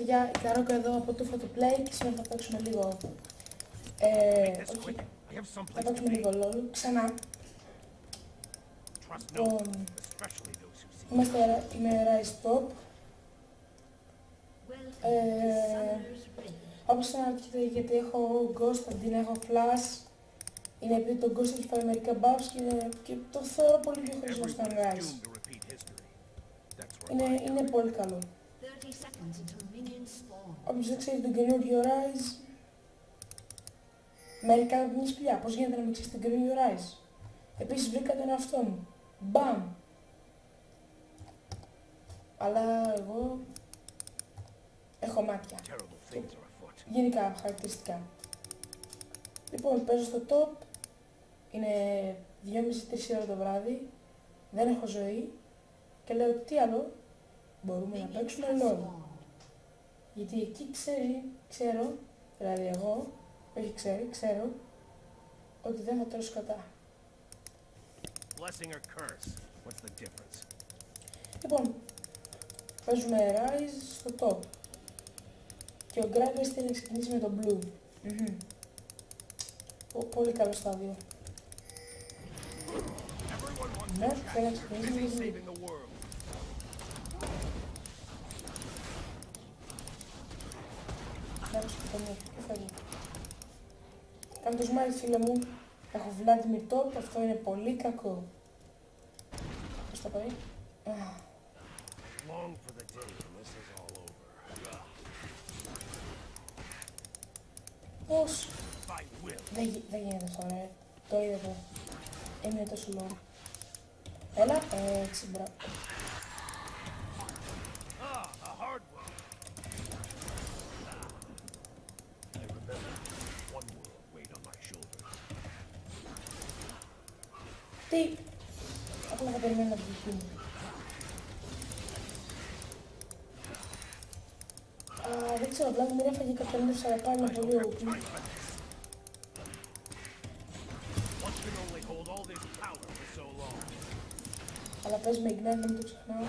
παιδιά, η Καρόκα εδώ από το Photoplay και σήμερα θα παίξουμε λίγο... όχι, θα παίξουμε λίγο LOL, ξανά. Λοιπόν, είμαι Rise Top. Όπως αναρωτιέται γιατί έχω Ghost αντί να έχω Flash, είναι επειδή το Ghost έχει φάει μερικά buffs και το θεωρώ πολύ πιο χρήσιμο στον Rise. Είναι πολύ καλό. Όποιος δεν ξέρει τον καινούργιο Rise, μερικά από μια σπηλιά. Πώς γίνεται να μην ξέρεις τον καινούργιο Rise? Επίσης βρήκα τον εαυτό μου. Μπαμ! Αλλά εγώ έχω μάτια. Γενικά χαρακτηριστικά. Λοιπόν, παίζω στο top. Είναι 2,5-3 ώρα το βράδυ. Δεν έχω ζωή. Και λέω τι άλλο, μπορούμε να παίξουμε LOL. Γιατί εκεί ξέρω, δηλαδή εγώ, όχι ξέρω, ότι δεν θα τρώσω κατά. Λοιπόν, παίζουμε Rise στο top. Και ο Gragas θέλει να ξεκινήσει με τον Blue. Πολύ καλό στάδιο. Ναι, θέλει να ξεκινήσει με τον Blue. Κάνω το smile, φίλε μου. Έχω Vladimir Top, αυτό είναι πολύ κακό. Πώς θα πάει? Πώς? Δεν γίνεται αυτό, ρε. Το είδατε. Είναι τόσο long. Έλα, έτσι, μπράβο. Τι? Απλά θα περιμένω να βγει. Δεν ξέρω, απλά μου έφαγε κάποια νεύσα, αλλά πάλι είναι πολύ OP. Αλλά πες με ignite, να μην το ξεχνάω.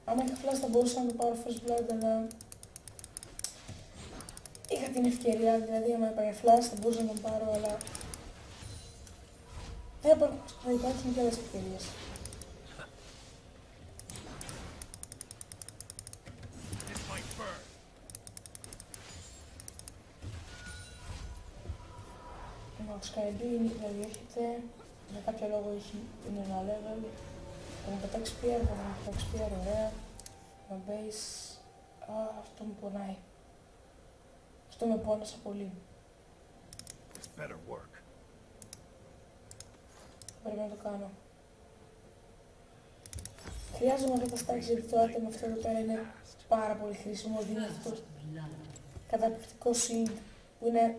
Άμα είχα flash θα μπορούσα να το πάρω first blood, αλλά... είχα την ευκαιρία, δηλαδή άμα έπαγε flash θα μπορούσα να τον πάρω, αλλά... θα υπάρχουν και άλλες ευκαιρίες. Ο Skybee δηλαδή έρχεται, για κάποιο λόγο είναι ένα level, θα μου πετάξει PR, ωραία, με base, αυτό μου πονάει. Αυτό με πόνασα πολύ. Πρέπει να το κάνω. Χρειάζομαι να καταστάξει γιατί το item αυτό εδώ πέρα είναι πάρα πολύ χρήσιμο, δίνει αυτό καταπληκτικό shield που είναι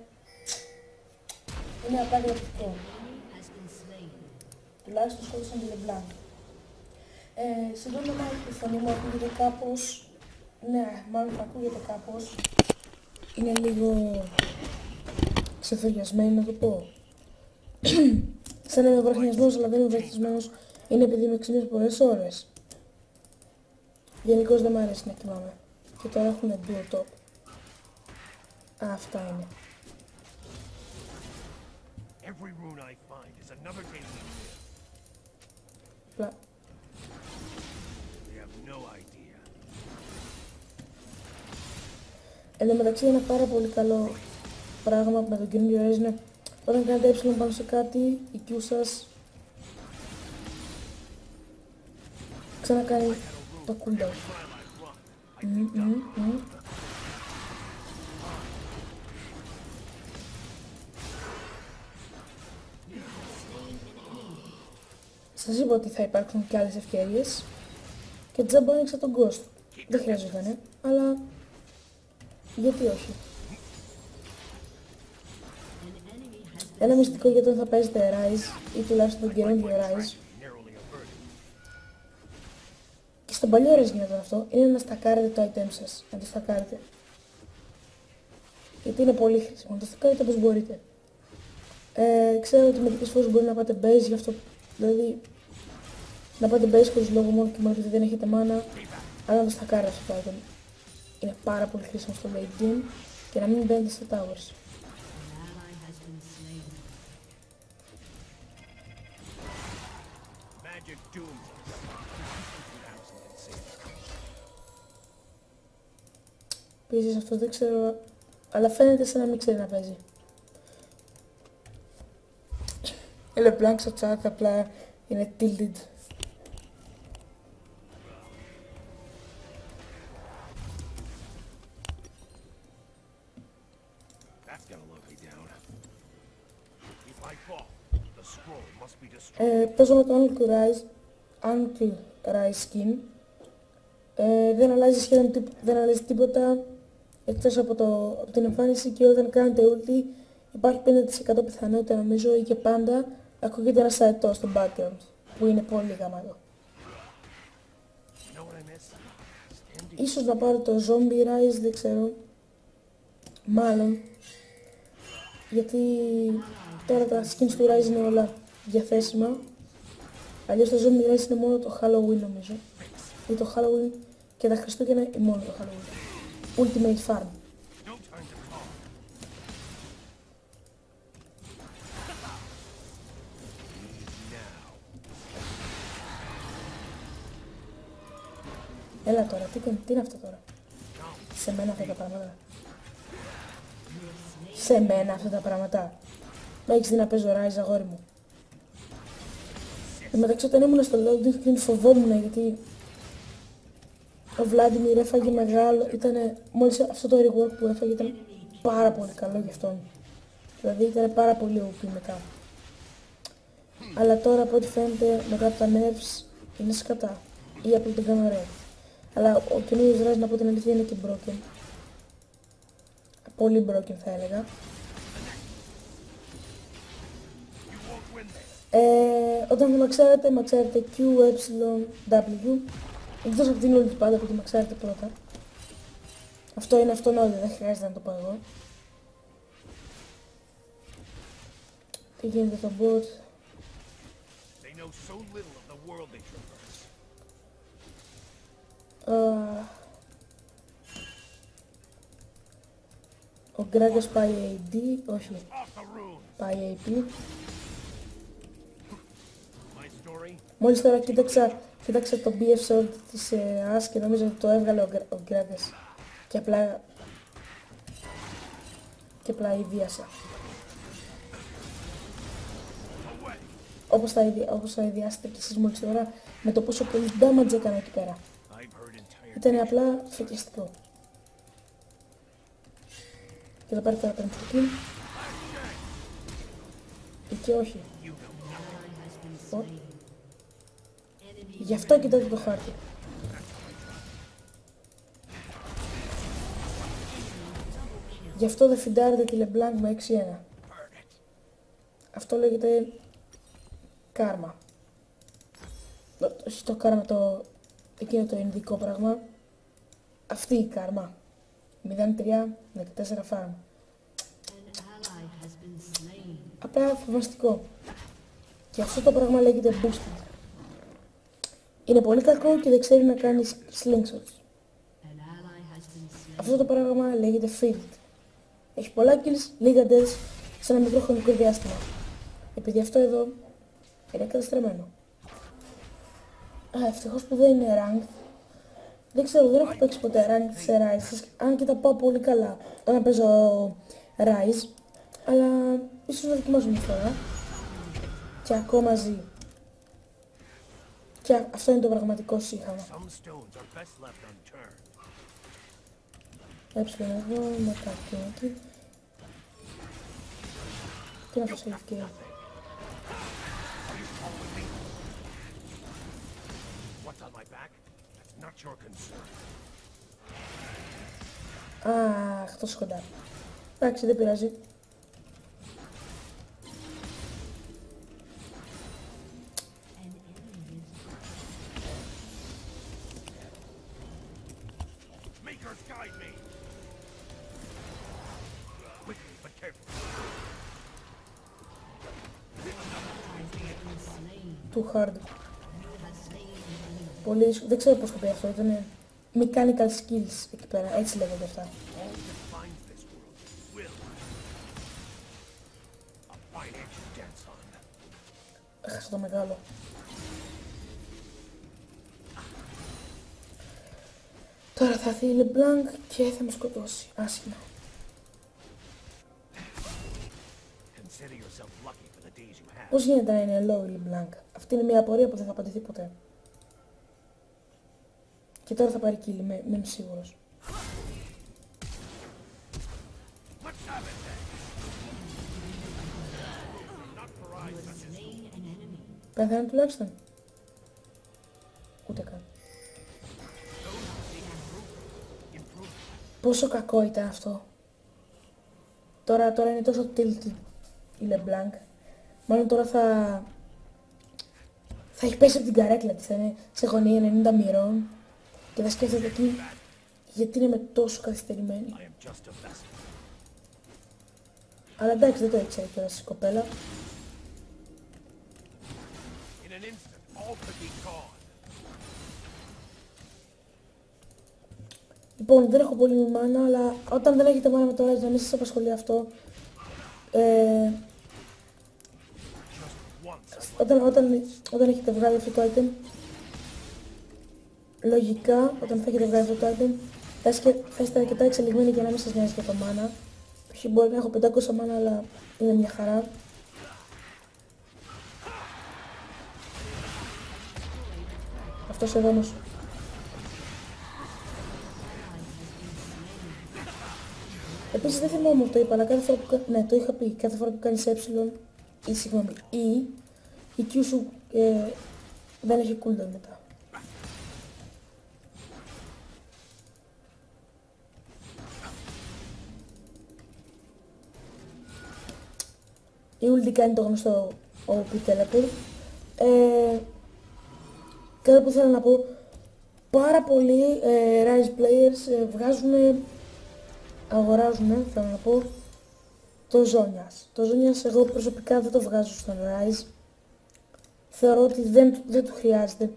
απλά καταπληκτικό. Τουλάχιστον σκότωσαν τη LeBlanc. Σύντομα η φωνή μου ακούγεται κάπως, ναι, μάλλον θα ακούγεται κάπως. Είναι λίγο ξεθοριασμένη να το πω. Σαν να είμαι βραχνιασμένος, αλλά δεν είμαι βραχνιασμένος, είναι επειδή με ξύπνησα πολλές ώρες. Γενικώς δεν μ' αρέσει να κοιμάμαι. Και τώρα έχουμε duo top. Αυτά είναι. Απλά. Εν τω μεταξύ ένα πάρα πολύ καλό πράγμα με τον καινούριο Rise είναι όταν κάνετε έψιλον πάνω σε κάτι, η Q σας ξανακάνει το cooldown. Σας είπα ότι θα υπάρξουν και άλλες ευκαιρίες και τζάμπα άνοιξα τον Ghost. Δεν χρειαζόταν, αλλά γιατί όχι. Ένα μυστικό για το θα παίζετε Rise ή τουλάχιστον τον καινούργιο Rise και στον παλιό Rise γίνεται αυτό, είναι να στακάρετε το item σας, να το στακάρετε. Γιατί είναι πολύ χρήσιμο, να το στακάρετε όπως μπορείτε. Ξέρω ότι μερικές φορές μπορεί να πάτε base, γι' αυτό δηλαδή να πάτε base χωρίς λόγο μόνο και μόνο γιατί δεν έχετε mana, αλλά να το στακάρει αυτό το item. Είναι πάρα πολύ χρήσιμο στο late game και να μην μπαίνετε στα towers. Επίσης αυτό δεν ξέρω, αλλά φαίνεται σαν να μην ξέρει να παίζει. LeBlanc στο chat απλά είναι tilted. Παίζω με το Uncle Rise skin. Δεν αλλάζει σχεδόν δεν αλλάζει τίποτα εκτός από την εμφάνιση και όταν κάνετε ulti υπάρχει 50% πιθανότητα νομίζω ή και πάντα ακούγεται ένα αετό στο background που είναι πολύ γαμάτο. Ίσως να πάρω το Zombie Rise, δεν ξέρω. Μάλλον. Γιατί τώρα τα skins του Rise είναι όλα διαθέσιμα. Αλλιώς το Zombie Rise είναι μόνο το Halloween νομίζω. Ή το Halloween και τα Χριστούγεννα ή μόνο το Halloween. Ultimate Farm. Έλα τώρα, τι είναι αυτό τώρα. Σε μένα αυτά τα πράγματα. Σε μένα αυτά τα πράγματα. Μα έχεις δει να παίζω Rise, αγόρι μου. Μεταξύ όταν ήμουν στο loading screen φοβόμουν γιατί ο Vladimir έφαγε μεγάλο, μόλις αυτό το reward που έφαγε ήταν πάρα πολύ καλό για αυτόν. Δηλαδή ήταν πάρα πολύ OP μετά. Αλλά τώρα από ό,τι φαίνεται μετά από τα nerfs είναι σκατά. Ή απλά τον κάνω ωραία. Αλλά ο καινούργιος Rise να πω την αλήθεια είναι και broken. Πολύ broken θα έλεγα. Όταν μαξάρετε Q, E, W. Εκτός από την όλη πάντα που τη μαξάρετε πρώτα. Αυτό είναι αυτονόητο, δεν χρειάζεται να το πω εγώ. Τι γίνεται το bot. Ο Γκράγκας πάει AD, όχι, πάει AP. Μόλις τώρα κοίταξα το BF Sword της As και νομίζω ότι το έβγαλε ο Γκράγκας. Και απλά ιδίασα. Όπως θα ιδιάσετε κι εσείς μόλις τώρα με το πόσο πολύ damage έκανα εκεί πέρα. Ήταν απλά φεκιστικό. Και θα πάρει τώρα πέρα το kill. Και όχι. Γι' αυτό κοιτάτε το χάρτη. Γι' αυτό δεν φιντάρετε τη LeBlanc με 6-1. Αυτό λέγεται κάρμα. Όχι το κάρμα, εκείνο το ινδικό πράγμα. Αυτή η κάρμα. 0-3, 14 farm. Απλά φοβαστικό. Και αυτό το πράγμα λέγεται boosted. Είναι πολύ κακό και δεν ξέρει να κάνει slingshots. Αυτό το πράγμα λέγεται field. Έχει πολλά kills, λίγα deaths σε ένα μικρό χρονικό διάστημα. Επειδή αυτό εδώ είναι καταστραμμένο. Ευτυχώς που δεν είναι ranked. Δεν ξέρω, δεν έχω παίξει ποτέ ranked σε Rise, αν και τα πάω πολύ καλά όταν παίζω Rise. Αλλά ίσως να δοκιμάσω μια φορά. Και ακόμα ζει. Και αυτό είναι το πραγματικό σύγχαμα. Έψιλον εδώ, μετά και εκεί. Τι να πω σε ευκαιρία. Αχ, τόσο κοντά. Εντάξει, δεν πειράζει. Too hard. πολύ... Δεν ξέρω πώς το πει αυτό, ήταν mechanical skills εκεί πέρα, έτσι λέγονται αυτά. Έχασα το μεγάλο. Τώρα θα έρθει η LeBlanc και θα με σκοτώσει, άσχημα. Πώς γίνεται να είναι low η LeBlanc? Αυτή είναι μια απορία που δεν θα απαντηθεί ποτέ. Και τώρα θα πάρει kill, είμαι σίγουρος. Πεθαίνει τουλάχιστον. Ούτε καν. Πόσο κακό ήταν αυτό. Τώρα είναι τόσο tilted η LeBlanc. Μάλλον τώρα θα έχει πέσει από την καρέκλα της, θα είναι σε γωνία 90 μοιρών και θα σκέφτεται εκεί γιατί είναι τόσο καθυστερημένη. Αλλά εντάξει, δεν το ήξερε κιόλας η κοπέλα. Λοιπόν, δεν έχω πολύ μάνα, αλλά όταν δεν έχετε μάνα με το Rise, να μην σας απασχολεί αυτό. Όταν έχετε βγάλει αυτό το item, λογικά, όταν θα έχετε βγάλει αυτό το item, θα είστε αρκετά εξελιγμένοι για να μην σας νοιάζει για το μάνα. Μπορεί να έχω 500 μάνα, αλλά είναι μια χαρά. Αυτός εδώ όμως. Επίσης δεν θυμάμαι αυτό το είπα, αλλά κάθε φορά που, ναι, το είχα πει, κάθε φορά που κάνεις ή συγγνώμη, η Q σου δεν έχει cooldown μετά. Η ulti κάνει το γνωστό OP teleport. Κάτι που θέλω να πω, πάρα πολλοί Rise players αγοράζουν, θέλω να πω, το Zhonya's. Το Zhonya's εγώ προσωπικά δεν το βγάζω στον Rise. Θεωρώ ότι δεν του χρειάζεται.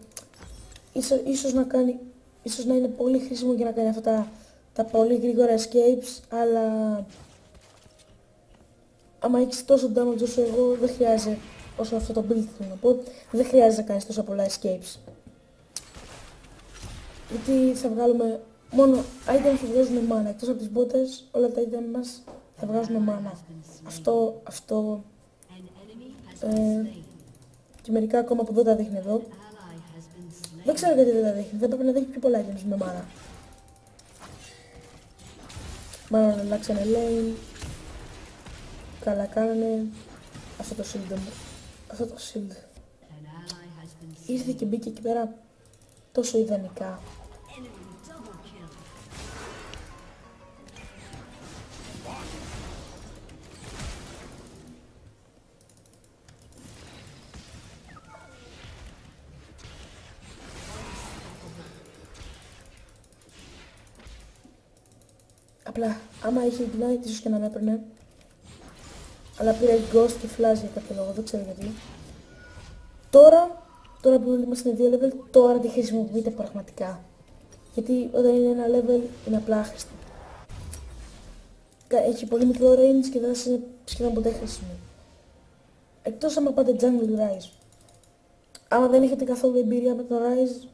Ίσως να είναι πολύ χρήσιμο για να κάνει αυτά τα πολύ γρήγορα escapes, αλλά άμα έχεις τόσο damage όσο εγώ, δεν χρειάζεται, όσο αυτό το build θέλω να πω, δεν χρειάζεται να κάνεις τόσα πολλά escapes. Γιατί θα βγάλουμε μόνο items που βγάζουν mana, εκτός από τις μπότες, όλα τα items μας θα βγάζουν mana. Αυτό και μερικά ακόμα που δεν τα δείχνει εδώ. Δεν ξέρω γιατί δεν τα δείχνει, δεν πρέπει να δείχνει πιο πολλά items με mana. Μάλλον αλλάξανε lane. Καλά κάνανε. Αυτό το shield. Ήρθε και μπήκε εκεί πέρα τόσο ιδανικά. Απλά, άμα είχε ignite ίσως και να με έπαιρνε. Αλλά πήρα ghost και flash για κάποιο λόγο, δεν ξέρω γιατί. Τώρα που είμαστε 2 level, τώρα τη χρησιμοποιείτε πραγματικά. Γιατί όταν είναι ένα level είναι απλά άχρηστη. Έχει πολύ μικρό range και δεν είναι σχεδόν ποτέ χρήσιμο. Εκτός άμα πάτε jungle Rise. Άμα δεν έχετε καθόλου εμπειρία με το Rise,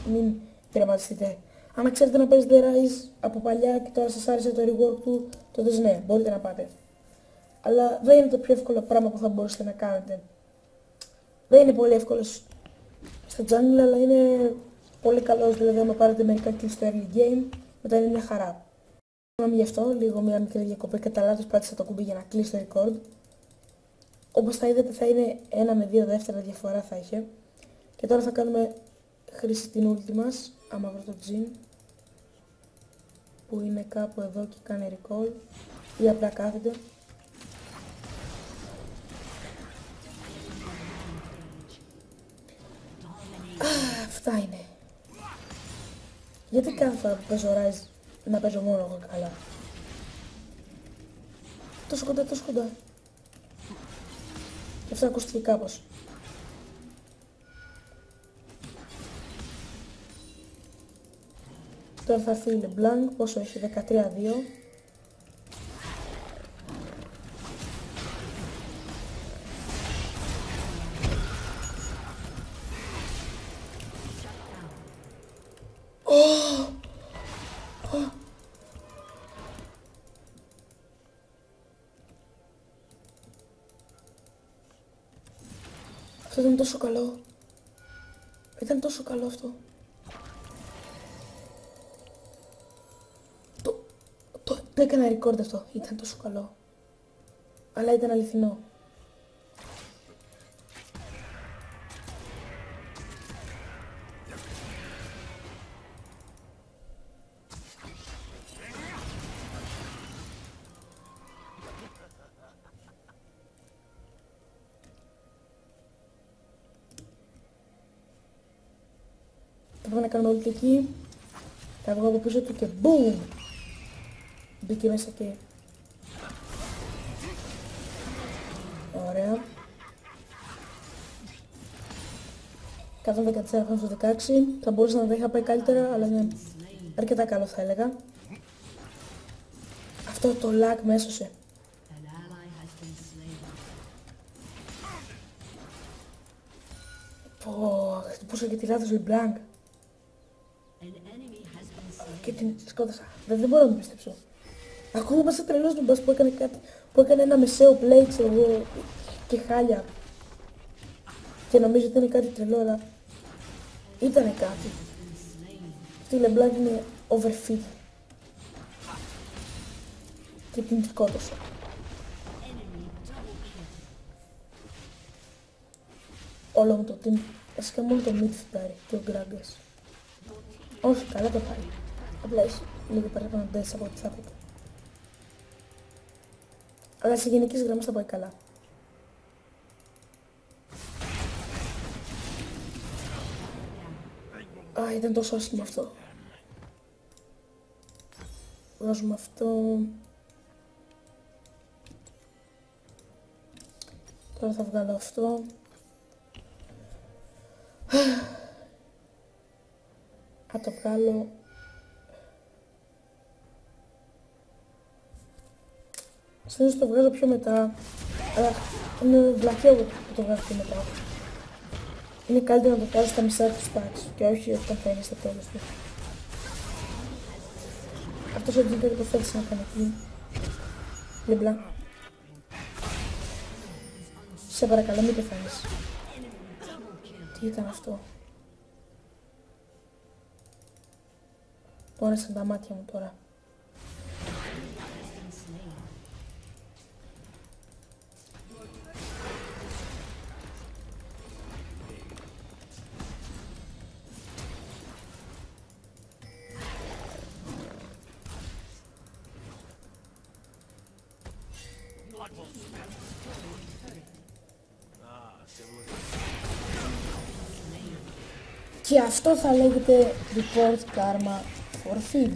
μην πειραματιστείτε. Αν ξέρετε να παίζετε Rise από παλιά και τώρα σας άρεσε το rework του, τότε ναι, μπορείτε να πάτε. Αλλά δεν είναι το πιο εύκολο πράγμα που θα μπορούσατε να κάνετε. Δεν είναι πολύ εύκολο στο jungle, αλλά είναι πολύ καλός, δηλαδή άμα πάρετε μερικά kills στο early game, μετά είναι μια χαρά. Συγγνώμη γι' αυτό, λίγο μια μικρή διακοπή, κατά λάθος πάτησα το κουμπί για να κλείσει το record. Όπως θα είδατε θα είναι 1 με 2 δεύτερα διαφορά θα είχε. Και τώρα θα κάνουμε χρήση την ulti μας, άμα βρω το Jhin, που είναι κάπου εδώ και κάνει recall, ή απλά κάθεται. Αυτά είναι. Γιατί κάθε φορά που παίζω Rise να παίζω μόνο εγώ καλά? Τόσο κοντά. Και αυτό ακούστηκε κάπως. Τώρα θα έρθει η LeBlanc, πόσο έχει, 13-2. Αυτό ήταν τόσο καλό. Ήταν τόσο καλό αυτό. Το έκανα record αυτό. Ήταν τόσο καλό. Αλλά ήταν αληθινό. Θα πάμε να κάνουμε ult εκεί. Θα βγω από πίσω του και boom! Μπήκε μέσα και... Ωραία. 114 στο 16. Θα μπορούσα να τα είχα πάει καλύτερα, αλλά είναι αρκετά καλό θα έλεγα. Αυτό το lag με έσωσε. Πω, χτυπούσα και τη λάθος LeBlanc. Και την σκότωσα. Δεν μπορώ να το πιστέψω. Ακόμα είμαστε τρελός με μπας που έκανε κάτι, που έκανε ένα μεσαίο play, ξέρω εγώ, και χάλια. Και νομίζω ότι είναι κάτι τρελό, αλλά ήτανε κάτι. Αυτή η LeBlanc είναι overfit. Και την σκότωσα. Όλο μου το team, βασικά μόνο το mid φυτάρει και ο Gragas. Όχι, καλά το πάει. Απλά έχει λίγο παραπάνω ντες από ό,τι θα έπρεπε. Αλλά σε γενικές γραμμές θα πάει καλά. Α, ήταν τόσο άσχημο αυτό. Βγάζουμε αυτό. Τώρα θα βγάλω αυτό. Θα το βγάλω. Συνήθως το βγάζω πιο μετά, αλλά είναι βλακαίο που το βγάζω πιο μετά. Είναι καλύτερο να το βγάζω στα μισά του packs και όχι όταν θα είναι στα τέλος του. Αυτός ο Jigger το θέλησε να κάνει εκεί. LeBlanc. Σε παρακαλώ μην πεθάνεις. Τι ήταν αυτό? Πόνεσαν τα μάτια μου τώρα. Και αυτό θα λέγεται report karma for feed.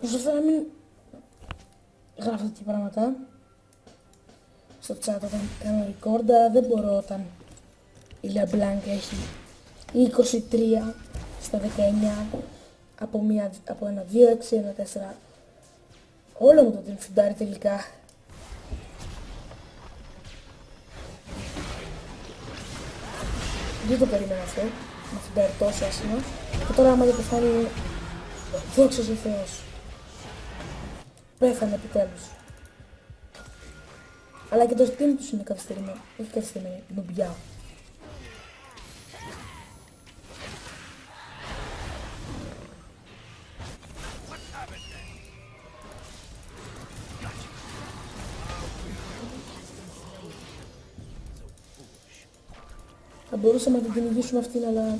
Προσπαθώ να μην γράφω τέτοια πράγματα στο chat όταν κάνω record, αλλά δεν μπορώ όταν η LeBlanc έχει 23 στα 19 από ένα 2-6, ένα 4. Όλο μου το την φιντάρει τελικά. Δεν το περίμενα αυτό, να φιντάρει τόσο άσχημα. Και τώρα άμα δεν πεθάνει, δόξα ο Θεός. Πέθανε επιτέλους. Αλλά και το team τους είναι καθυστερημένο. Όχι καθυστερημένο, νουμπιά. Θα μπορούσαμε να την κυνηγήσουμε αυτήν, αλλά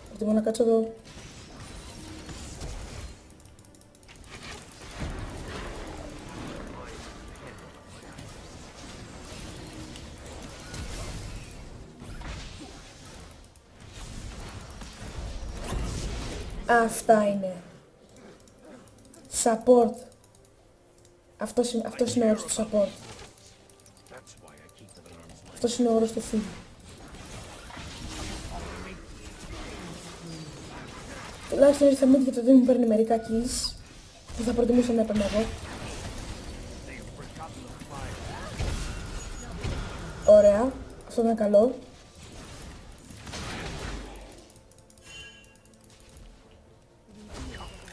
προτιμώ να κάτσω εδώ. Αυτά είναι. Support. Αυτός είναι ο όρος του support. Αυτός είναι ο όρος του feed. Τουλάχιστον ήρθα μύτη γιατί δεν μου παίρνει μερικά kills. Και θα προτιμούσα να έπαιρνα εγώ. Ωραία. Αυτό ήταν καλό.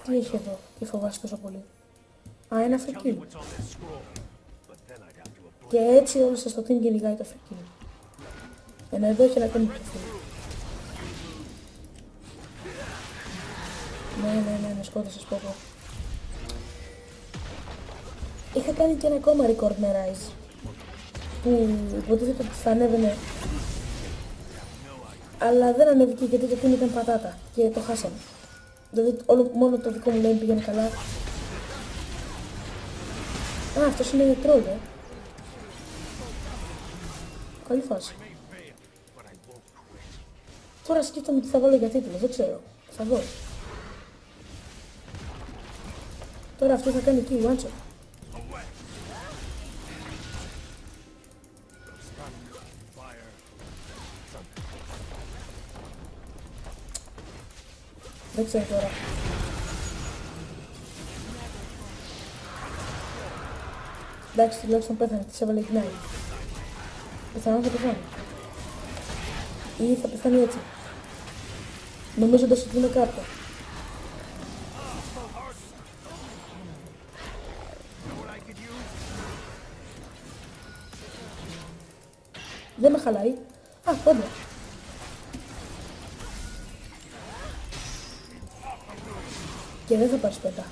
Τι έχει εδώ, τι φοβάσαι τόσο πολύ. Α, ένα free kill. Και έτσι όλο σας το team κυνηγάει το free kill. Ενώ εδώ έχει ένα ακόμη πιο free. Ναι, σκότωσες πω. Είχα κάνει και ένα ακόμα record με Rise. Που υποτίθεται ότι θα ανέβαινε. Αλλά δεν ανέβηκε γιατί το team ήταν πατάτα. Και το χάσαμε. Δηλαδή μόνο το δικό μου lane πήγαινε καλά. Α, αυτός είναι troll, Καλή φάση. Τώρα σκέφτομαι τι θα βάλω για τίτλο, δεν ξέρω. Θα δω. Τώρα αυτό θα κάνει εκεί, one shot. Δεν ξέρω τώρα. Εντάξει, τουλάχιστον πέθανε, της έβαλε ignite. Πιθανόν θα πεθάνει. Ή θα πεθάνει έτσι. Νομίζοντας ότι είναι κάρτα. Δεν με χαλάει. Α, πάντα. Και δεν θα πάρεις πέτα.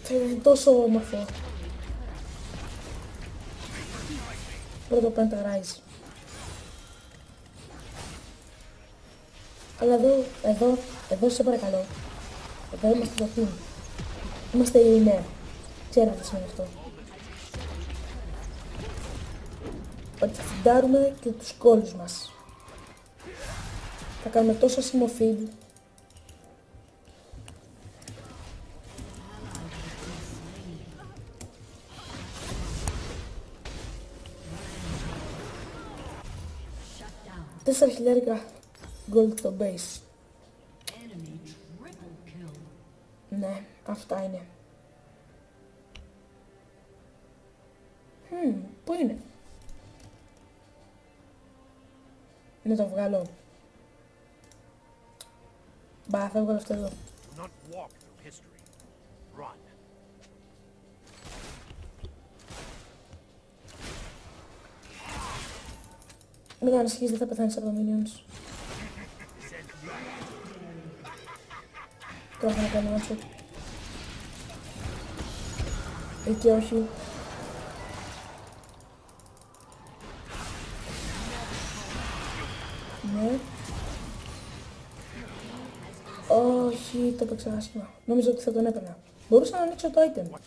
Θα είναι τόσο όμορφο. Πρώτο πέντα Rise. Αλλά εδώ σε παρακαλώ. Εδώ είμαστε το team. Είμαστε οι νέα. Ξέρω τι σημαίνει αυτό. Ότι θα φιντάρουμε και τους κόλλους μας. Θα κάνουμε τόσο σημοφίδ. Τέσσερα χιλιάρικα gold το base. Ναι, αυτά είναι. Πού είναι? Να το βγάλω. Μπα, θα βγάλω αυτό εδώ. Μην ανησυχείς, δεν θα πεθάνεις από τα minions. Τώρα θα κάνω ένα shot. Εκεί όχι. Ναι. Όχι, το έπαιξα άσχημα. Νόμιζα ότι θα τον έπαιρνα. Μπορούσα να ανοίξω το item.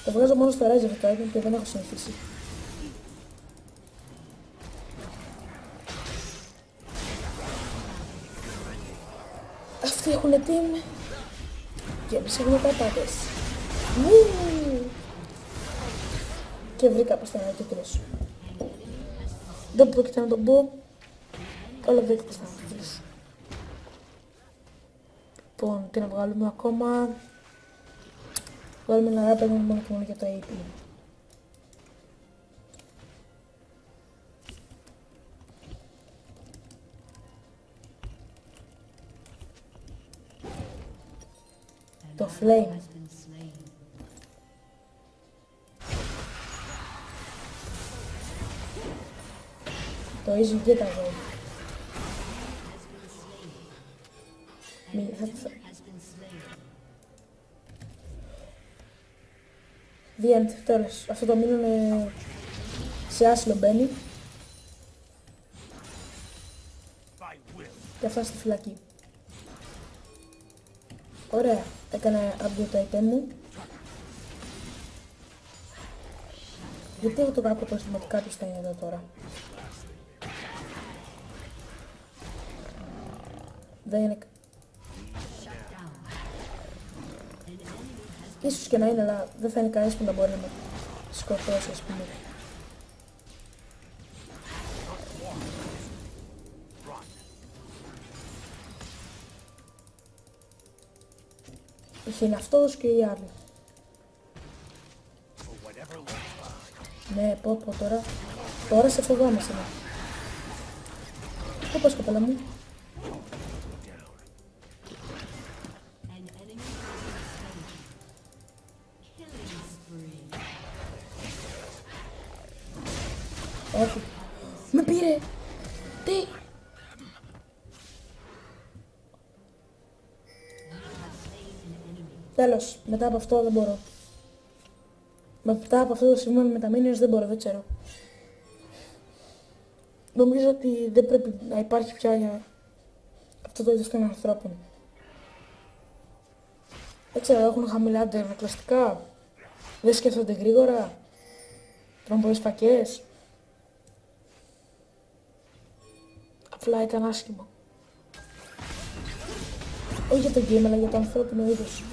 Το βγάζω μόνο στο Rise αυτό το item και δεν έχω συνηθίσει. Αυτοί έχουν team και εμείς έχουμε πατάτες. Και βρήκα πως ήταν ο τίτλος. Δεν πρόκειται να τον πω. Όλα δείχνει στα τίτλος. Λοιπόν, τι να βγάλουμε ακόμα. Βγάλουμε ένα ράπερ μόνο και μόνο για το AP. Το Flame. Το Easy Get Away. The End, τέλος. Αυτό το μείνουν σε άσυλο μπαίνει. Και αυτά στη φυλακή. Ωραία, έκανα update το item μου. Γιατί έχω το κακό πρόστιμο ότι κάποιος θα είναι εδώ τώρα. Δεν είναι... Ίσως και να είναι, αλλά δεν θα είναι κανείς που να μπορεί να με σκοτώσει, ας πούμε. Είχε είναι αυτός και οι άλλοι. Ναι, πω τώρα. Τώρα σε φοβάμαι σήμερα. Πού πας, κοπέλα μου? Όχι. Με πήρε. Τι? Τέλος. Μετά από αυτό δεν μπορώ. Μετά από αυτό το σημείο με τα minions δεν μπορώ, δεν ξέρω. Νομίζω ότι δεν πρέπει να υπάρχει πια για αυτό το είδος των ανθρώπων. Δεν ξέρω, έχουν χαμηλά αντιονοκλαστικά. Δεν σκέφτονται γρήγορα. Τρώνε πολλές φακές. Απλά ήταν άσχημο. Όχι για το game, αλλά για το ανθρώπινο είδος.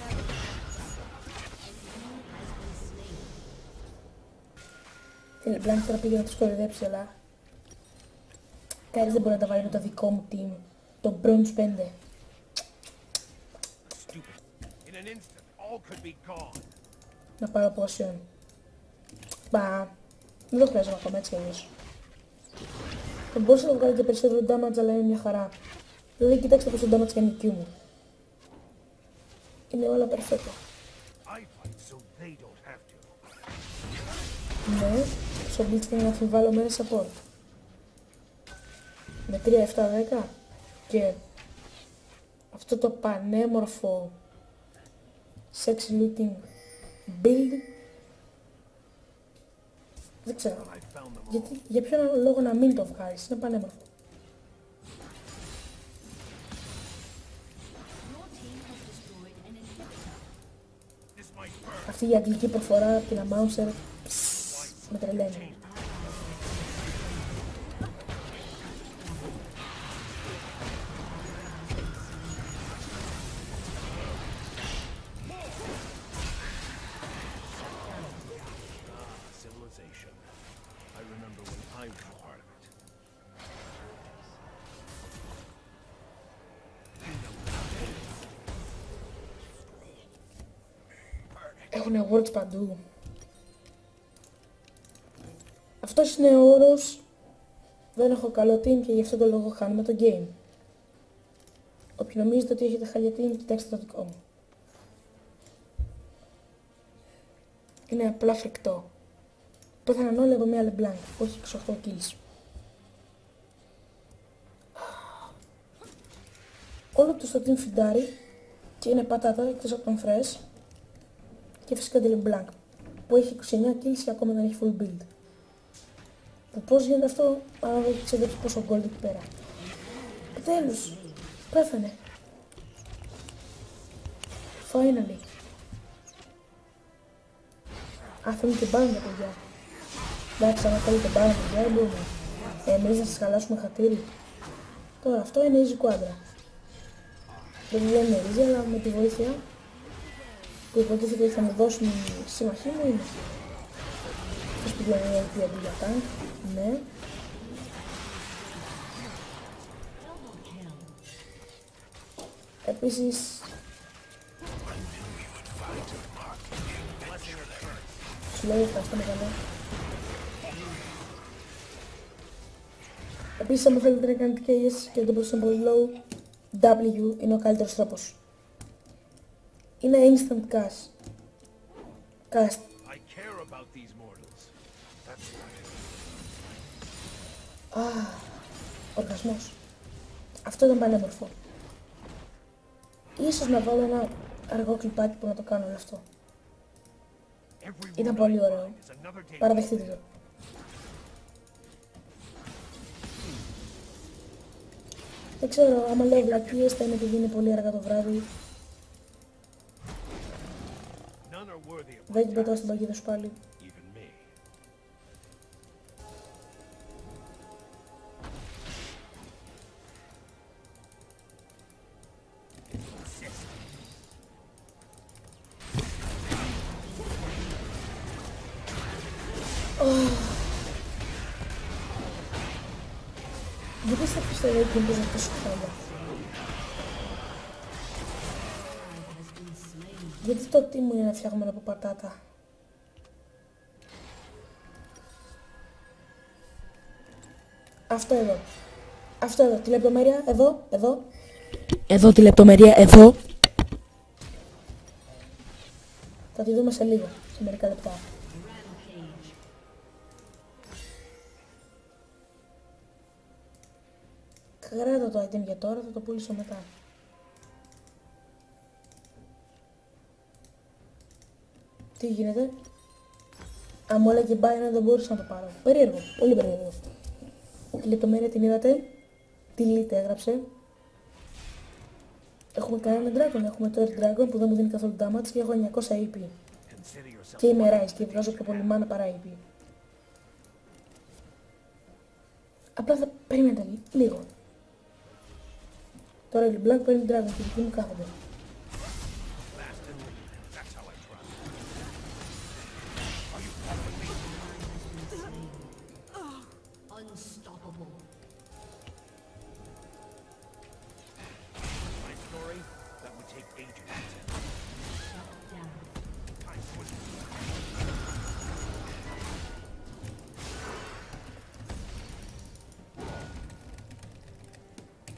Η LeBlanc τώρα πήγε να τους κορυδέψει, αλλά κανείς δεν μπορεί να τα βάλει με το δικό μου team. Το Bronze 5. Να πάρω potion. Μπα, δεν το χρειάζομαι ακόμα έτσι κι αλλιώς. Θα μπορούσα να βγάλω και περισσότερο damage, αλλά είναι μια χαρά. Δηλαδή, κοιτάξτε πόσο damage κάνει η Q μου. Είναι όλα perfect. Ναι, στο Blitz και να αμφιβάλλω με ένα support. Με 3, 7, 10 και αυτό το πανέμορφο sexy looking build. Δεν ξέρω. Γιατί, για ποιον λόγο να μην το βγάλεις, είναι πανέμορφο. Αυτή η αγγλική προφορά από την Amouncer με τρελαίνει. Έχουνε words παντού. Αυτός είναι ο όρος δεν έχω καλό team και γι' αυτό το λόγο χάνουμε το game. Όποιοι νομίζετε ότι έχετε χάλια team, κοιτάξτε το δικό μου. Είναι απλά φρικτό. Πέθαναν όλοι από μια LeBlanc που έχει 28 kills. Όλο του στο team φιντάρει και είναι πατάτα εκτός από τον Fresh και φυσικά τη LeBlanc που έχει 29 kills και ακόμα δεν έχει full build. Που πώς γίνεται αυτό, αν δεν ξέρετε πόσο gold εκεί πέρα. Τέλος, πέθανε. Finally. Α, θέλουν και μπάνε τα παιδιά. Εντάξει, άμα θέλετε μπάνε τα παιδιά, δεν μπορούμε. Εμείς να σας χαλάσουμε χατήρι. Τώρα, αυτό είναι easy quadra. Δεν είναι easy, αλλά με τη βοήθεια που υποτίθεται ότι θα μου δώσουν οι σύμμαχοί μου είναι. Αυτός που λέει LP αντί για tank, ναι. Επίσης, σου λέω ευχαριστώ μεγάλο. Επίσης, αν θέλετε να κάνετε KS και δεν μπορείτε να πολύ low, W είναι ο καλύτερος τρόπος. Είναι instant cash. Cast. Οργασμός. Αυτό ήταν πανέμορφο. Ίσως να βάλω ένα αργό κλιπάκι που να το κάνω όλο αυτό. Ήταν πολύ ωραίο. Παραδεχτείτε το. Δεν ξέρω, άμα λέω βλακίες θα είναι επειδή είναι πολύ αργά το βράδυ. Δεν την πετάω στην παγίδα σου πάλι. πιστεύω ότι είναι τόσο χάλια. Γιατί το τι μου είναι φτιαγμένο από πατάτα. Αυτό εδώ. Αυτό εδώ. Τη λεπτομέρεια. Εδώ. Εδώ. Εδώ τη λεπτομέρεια. Εδώ. Θα τη δούμε σε λίγο. Σε μερικά λεπτά. Κράτα το item για τώρα. Θα το πουλήσω μετά. Τι γίνεται. Αν μου έλεγε buy δεν μπορούσα να το πάρω. Περίεργο. Πολύ περίεργο. Τη λεπτομέρεια την είδατε. Delete έγραψε. Έχουμε κανένα Dragon. Έχουμε το Earth Dragon που δεν μου δίνει καθόλου damage και έχω 900 AP. Και είμαι Rise και βγάζω πιο πολύ mana παρά AP. Απλά θα περιμένετε λίγο. Τώρα η LeBlanc παίρνει Dragon και δική μου κάθονται.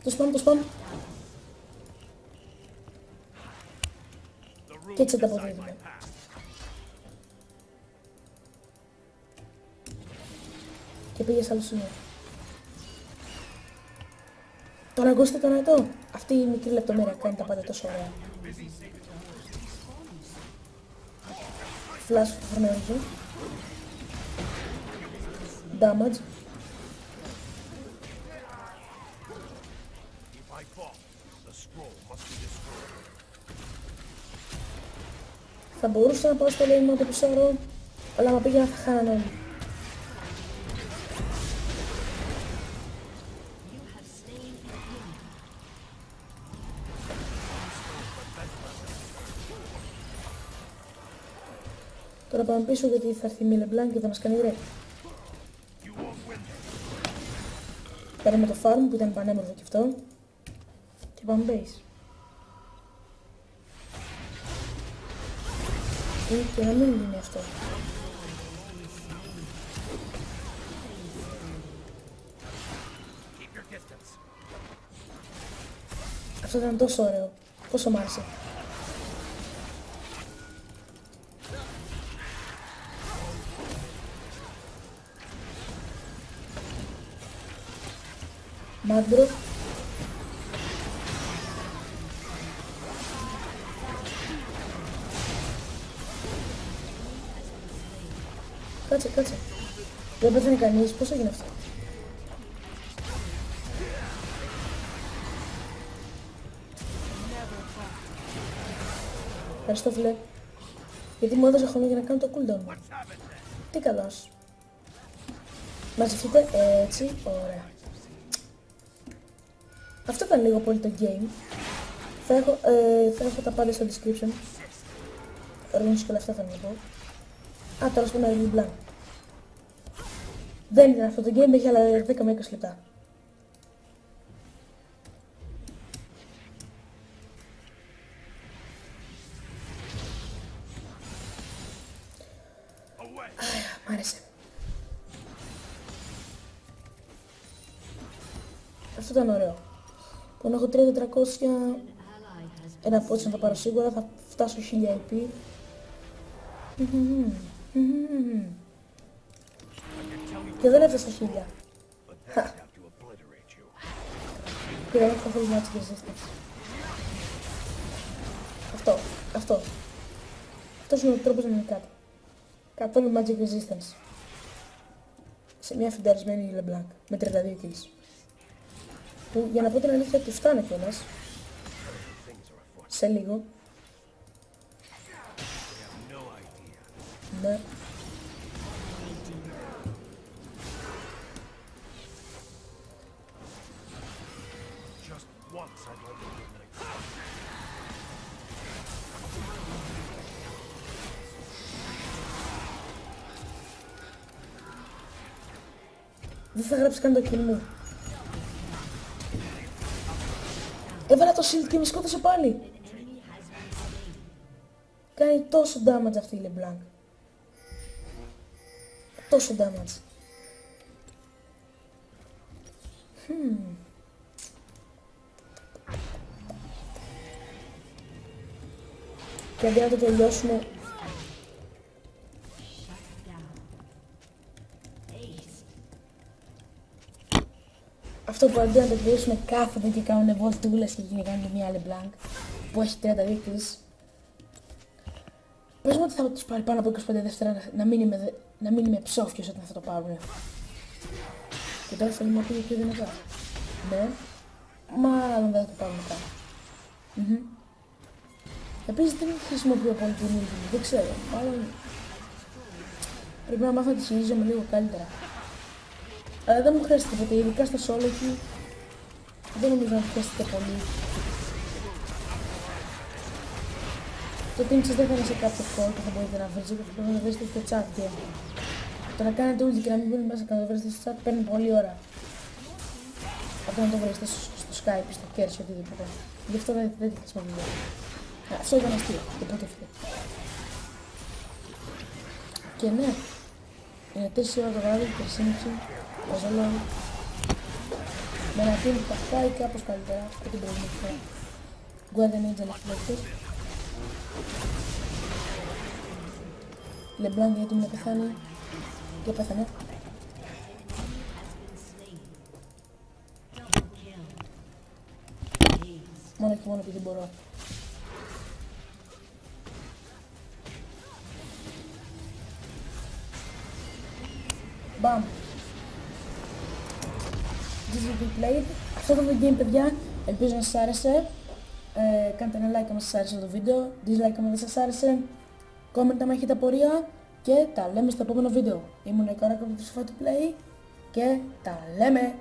Το spam. Και έτσι ανταποδίδουμε. Και πήγε σε άλλο σημείο. Τώρα ακούστε τον αετό. Αυτή η μικρή λεπτομέρεια κάνει τα πάντα τόσο ωραία. Flash φορμέριζε. Damage. Θα μπορούσα να πάω στο lane μου το πισώρο, αλλά άμα πήγαινα θα χάνανε όλοι. Τώρα πάμε πίσω γιατί θα έρθει η LeBlanc και θα μας κάνει ρεκ. Παίρνουμε το farm που ήταν πανέμορφο και αυτό και πάμε base. Και να μην γίνει αυτό. Αυτό ήταν τόσο ωραίο. Πόσο μ' άρεσε. Μάντρο. Κάτσε. Δεν πέθανε κανείς. Πώς έγινε αυτό. Ευχαριστώ φίλε. Γιατί μου έδωσε χρόνο για να κάνω το cooldown. Τι καλός. Μαζευτείτε έτσι. Ωραία. Αυτό ήταν λίγο πολύ το game. Θα έχω τα πάντα στο description. Runes και όλα αυτά θα να πω. Τώρα στο ένα LeBlanc. Δεν ήταν αυτό το game, έχει άλλα 10 με 20 λεπτά. Μ' άρεσε. Αυτό ήταν ωραίο. Τον έχω 3.400. Ένα πότσο να το πάρω σίγουρα, θα φτάσω 1000 IP. Και δεν έφτασα 1000. Και δεν έχω καθόλου magic resistance. Αυτό. Αυτός είναι ο τρόπος να είναι κάτι. Καθόλου magic resistance. Σε μια φινταρισμένη LeBlanc με 32 kills. Που για να πω την αλήθεια του φτάνε κιόλας. Σε λίγο. Ναι. Δεν θα γράψει καν το kill μου. Έβαλα το shield και με σκότωσε πάλι. Κάνει τόσο damage αυτή η LeBlanc. Τόσο damage. Και αντί να το τελειώσουμε... Αυτό που αντί να το τελειώσουμε κάθονται και κάνουν βολτούλες και κυνηγάνε μια LeBlanc που έχει 32 kills. Πες μου ότι θα τους πάρει πάνω από 25 δεύτερα να μην είμαι ψόφιος όταν θα το πάρουν. Και τώρα θέλει να πει πιο δυνατά. Ναι. Μάλλον δεν θα το πάρουν μετά. Επίσης δεν χρησιμοποιώ πολύ την ούλτη, δεν ξέρω. Μάλλον πρέπει να μάθω να τη χειρίζομαι λίγο καλύτερα. Αλλά δεν μου χρειάζεται ποτέ, ειδικά στα solo εκεί δεν νομίζω να χρειάζεται πολύ. Το team σας δεν θα είναι σε κάποιο call που θα μπορείτε να βρείτε και θα πρέπει να βρείτε στο chat και το να κάνετε ulti και να μην μπαίνετε μέσα και να το βρείτε στο chat παίρνει πολλή ώρα. Από να το βρείτε στο Skype, στο Kerch, οτιδήποτε. Γι' αυτό δεν τη χρησιμοποιώ. Αυτό ήταν αστείο, το πρώτο αυτό. Και ναι, είναι 4 ώρα το βράδυ, 3,5, παζόλο. Με ένα team που θα πάει κάπως καλύτερα από την προηγούμενη φορά. Guardian Angel έχει δεύτερος. LeBlanc γιατί μου να πεθάνει και πέθανε. Μόνο και μόνο επειδή μπορώ. Μπαμ. GGP played. Αυτό το game, παιδιά, ελπίζω να σας άρεσε. Κάντε ένα like αν σας άρεσε το βίντεο, dislike αν δεν σας άρεσε, comment αν έχετε απορία και τα λέμε στο επόμενο βίντεο. Ήμουν ο Καράκο από το Spotify Play και τα λέμε!